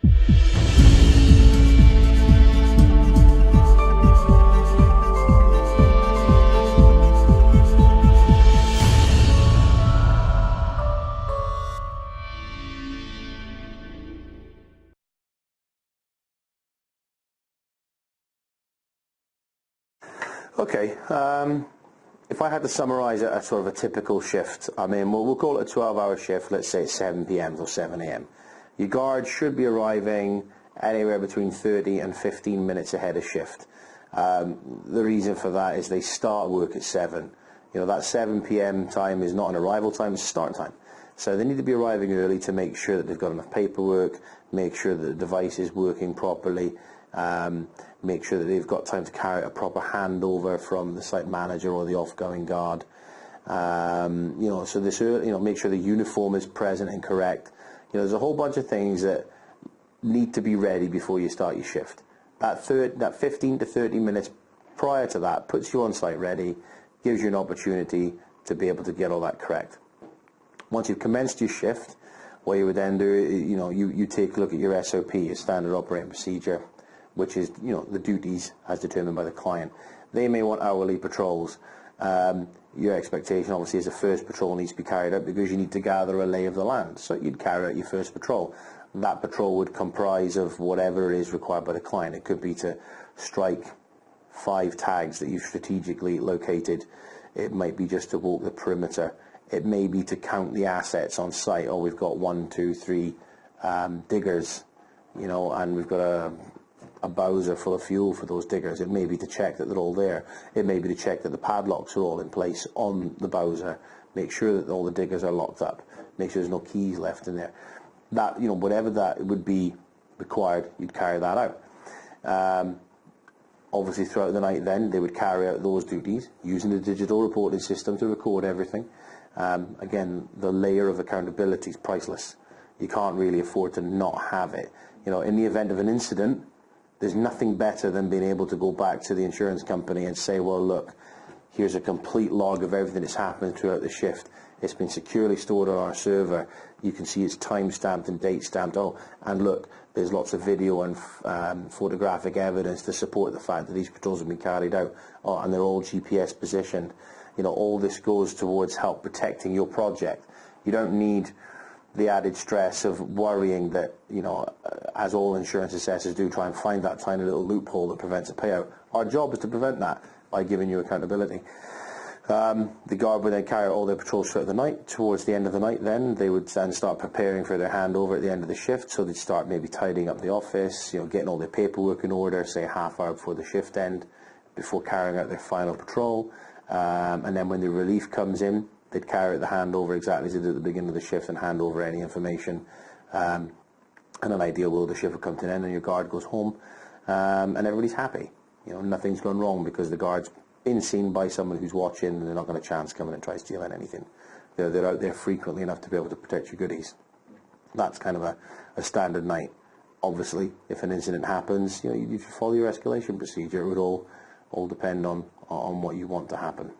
Okay, if I had to summarise a sort of a typical shift, I mean, we'll call it a 12-hour shift, let's say it's 7 p.m. till 7 a.m. Your guard should be arriving anywhere between 30 and 15 minutes ahead of shift. The reason for that is they start work at 7. You know, that 7 p.m. time is not an arrival time, it's start time. So they need to be arriving early to make sure that they've got enough paperwork, make sure that the device is working properly, make sure that they've got time to carry out a proper handover from the site manager or the off-going guard. You know, so this, you know, make sure the uniform is present and correct. You know, there's a whole bunch of things that need to be ready before you start your shift. That 15 to 30 minutes prior to that puts you on site ready, gives you an opportunity to be able to get all that correct. Once you've commenced your shift, what you would then do, you know, you take a look at your SOP, your standard operating procedure, which is, you know, the duties as determined by the client. They may want hourly patrols. Your expectation obviously is the first patrol needs to be carried out because you need to gather a lay of the land. So you'd carry out your first patrol. That patrol would comprise of whatever is required by the client. It could be to strike 5 tags that you've strategically located. It might be just to walk the perimeter. It may be to count the assets on site. Oh, we've got 1, 2, 3 diggers, you know, and we've got a Bowser full of fuel for those diggers. It may be to check that they're all there. It may be to check that the padlocks are all in place on the Bowser. Make sure that all the diggers are locked up. Make sure there's no keys left in there. That, you know, whatever that would be required, you'd carry that out. Obviously throughout the night then, they would carry out those duties using the digital reporting system to record everything. Again, the layer of accountability is priceless. You can't really afford to not have it. You know, in the event of an incident, there's nothing better than being able to go back to the insurance company and say, well, look, here's a complete log of everything that's happened throughout the shift. It's been securely stored on our server. You can see it's time-stamped and date-stamped. Oh, and look, there's lots of video and photographic evidence to support the fact that these patrols have been carried out. Oh, and they're all GPS positioned. You know, all this goes towards help protecting your project. You don't need the added stress of worrying that, you know, as all insurance assessors do, try and find that tiny little loophole that prevents a payout. Our job is to prevent that by giving you accountability. The guard would then carry out all their patrols throughout the night. Towards the end of the night then, they would then start preparing for their handover at the end of the shift, so they'd start maybe tidying up the office, you know, getting all their paperwork in order, say a half hour before the shift end, before carrying out their final patrol. And then when the relief comes in, they'd carry out the handover exactly as they did at the beginning of the shift and hand over any information. And an ideal world, the shift would come to an end and your guard goes home, and everybody's happy. You know, nothing's gone wrong because the guard's been seen by someone who's watching and they're not going to chance coming and try stealing anything. They're out there frequently enough to be able to protect your goodies. That's kind of a standard night. Obviously, if an incident happens, you know, you follow your escalation procedure. It would all depend on what you want to happen.